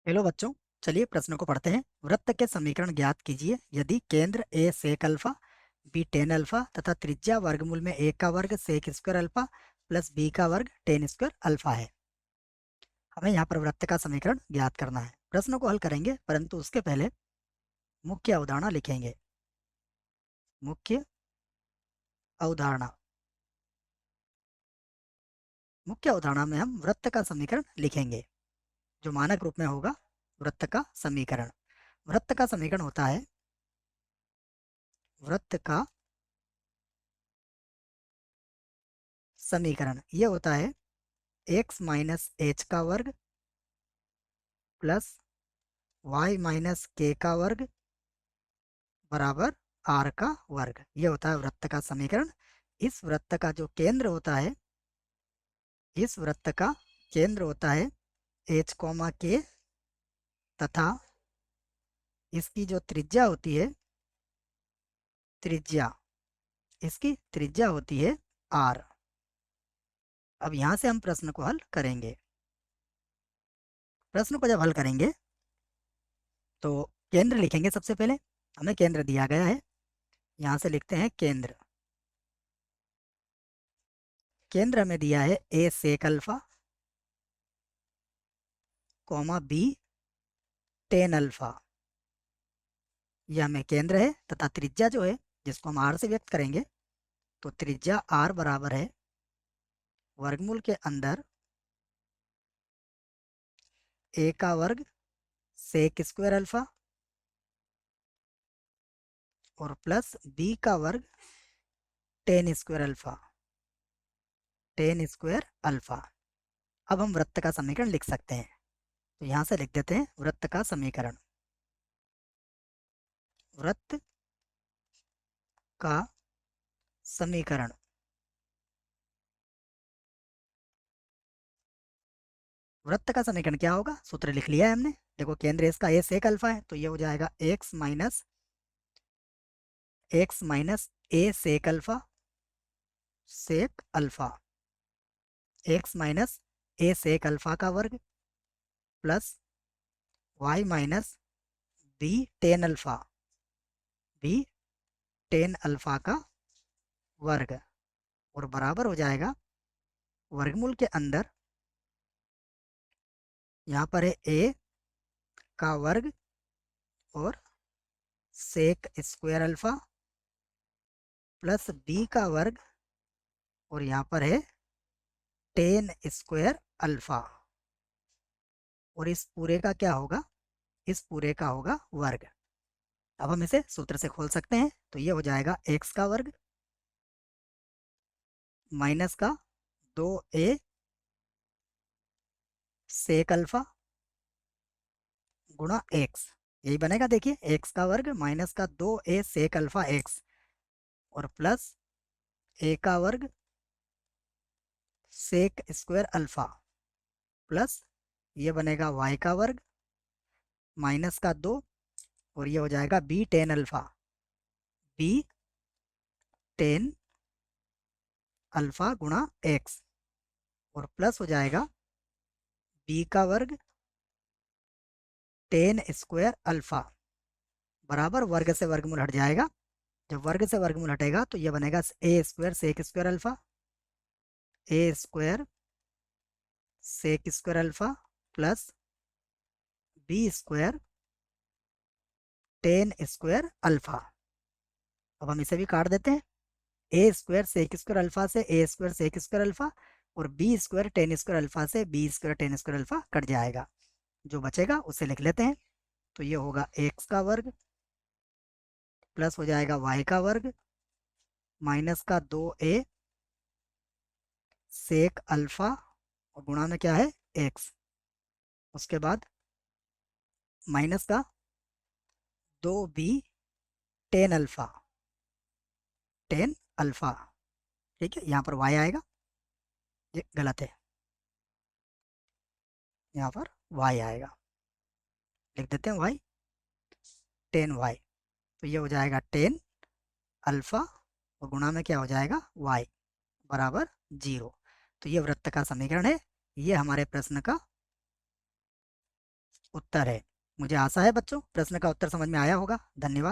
Hello बच्चों, चलिए प्रश्नों को पढ़ते हैं। वृत्त के समीकरण ज्ञात कीजिए यदि केंद्र a sec alpha, b tan alpha तथा त्रिज्या वर्गमूल में ए का वर्ग sec square alpha plus b का वर्ग टेन स्क्वायर अल्फा है। हमें यहाँ पर वृत्त का समीकरण ज्ञात करना है। प्रश्नों को हल करेंगे, परंतु उसके पहले मुख्य अवधारणा लिखेंगे। मुख्य अवधारणा मुख्य अवधारणा में हम वृत्त का समीकरण लिखेंगे, जो मानक रूप में होगा वृत्त का समीकरण। वृत्त का समीकरण होता है वृत्त का समीकरण ये होता है एक्स माइनस एच का वर्ग प्लस वाई माइनस के का वर्ग बराबर आर का वर्ग। ये होता है वृत्त का समीकरण। इस वृत्त का जो केंद्र होता है इस वृत्त का केंद्र होता है एच कॉमा के तथा इसकी जो त्रिज्या होती है त्रिज्या इसकी त्रिज्या होती है आर। अब यहाँ से हम प्रश्न को हल करेंगे। प्रश्न को जब हल करेंगे तो केंद्र लिखेंगे। सबसे पहले हमें केंद्र दिया गया है, यहाँ से लिखते हैं केंद्र। केंद्र हमें दिया है a sec alpha comma b tan alpha. यह हमें केंद्र है तथा त्रिज्या जो है जिसको हम आर से व्यक्त करेंगे, तो त्रिज्या आर बराबर है वर्गमूल के अंदर ए का वर्ग सेक स्क्वायर अल्फा और प्लस बी का वर्ग टेन स्क्वायर अल्फा अब हम वृत्त का समीकरण लिख सकते हैं, तो यहाँ से लिख देते हैं वृत्त का समीकरण। वृत्त का समीकरण वृत्त का समीकरण क्या होगा, सूत्र लिख लिया है हमने। देखो केंद्र इसका ए सेक अल्फा है, तो ये हो जाएगा x minus a sec alpha x minus a sec alpha का वर्ग plus y minus b tan alpha का वर्ग और बराबर हो जाएगा वर्गमूल के अंदर यहाँ पर है ए का वर्ग और sec square alpha plus b का वर्ग और यहाँ पर है टेन स्क्वायर अल्फा और इस पूरे का क्या होगा, इस पूरे का होगा वर्ग। अब हम इसे सूत्र से खोल सकते हैं, तो ये हो जाएगा एक्स का वर्ग माइनस का 2a सेक अल्फा गुणा एक्स। यही बनेगा। देखिए एक्स का वर्ग माइनस का 2a सेक अल्फा एक्स और प्लस ए का वर्ग सेक स्क्वायर अल्फा प्लस ये बनेगा वाई का वर्ग माइनस का 2 और ये हो जाएगा बी टेन अल्फा गुणा एक्स और प्लस हो जाएगा बी का वर्ग टेन स्क्वायर अल्फा बराबर वर्ग से वर्गमूल हट जाएगा। जब वर्ग से वर्गमूल हटेगा तो ये बनेगा a square sec square alpha plus b square tan square alpha. अब हम इसे भी काट देते हैं। A square sec square alpha से a square sec square alpha और b square tan square alpha से b square tan square alpha cut जाएगा। जो बचेगा उसे लिख लेते हैं, तो ये होगा एक्स का वर्ग प्लस हो जाएगा वाई का वर्ग माइनस का 2a सेक अल्फा और गुणा में क्या है एक्स, उसके बाद माइनस का 2b टेन अल्फा। ठीक है, यहाँ पर y आएगा, ये गलत है, यहाँ पर y आएगा। लिख देते हैं y 10y, तो ये हो जाएगा 10 अल्फा और गुणा में क्या हो जाएगा y बराबर 0। तो ये वृत्त का समीकरण है। ये हमारे प्रश्न का उत्तर है। मुझे आशा है बच्चों प्रश्न का उत्तर समझ में आया होगा। धन्यवाद।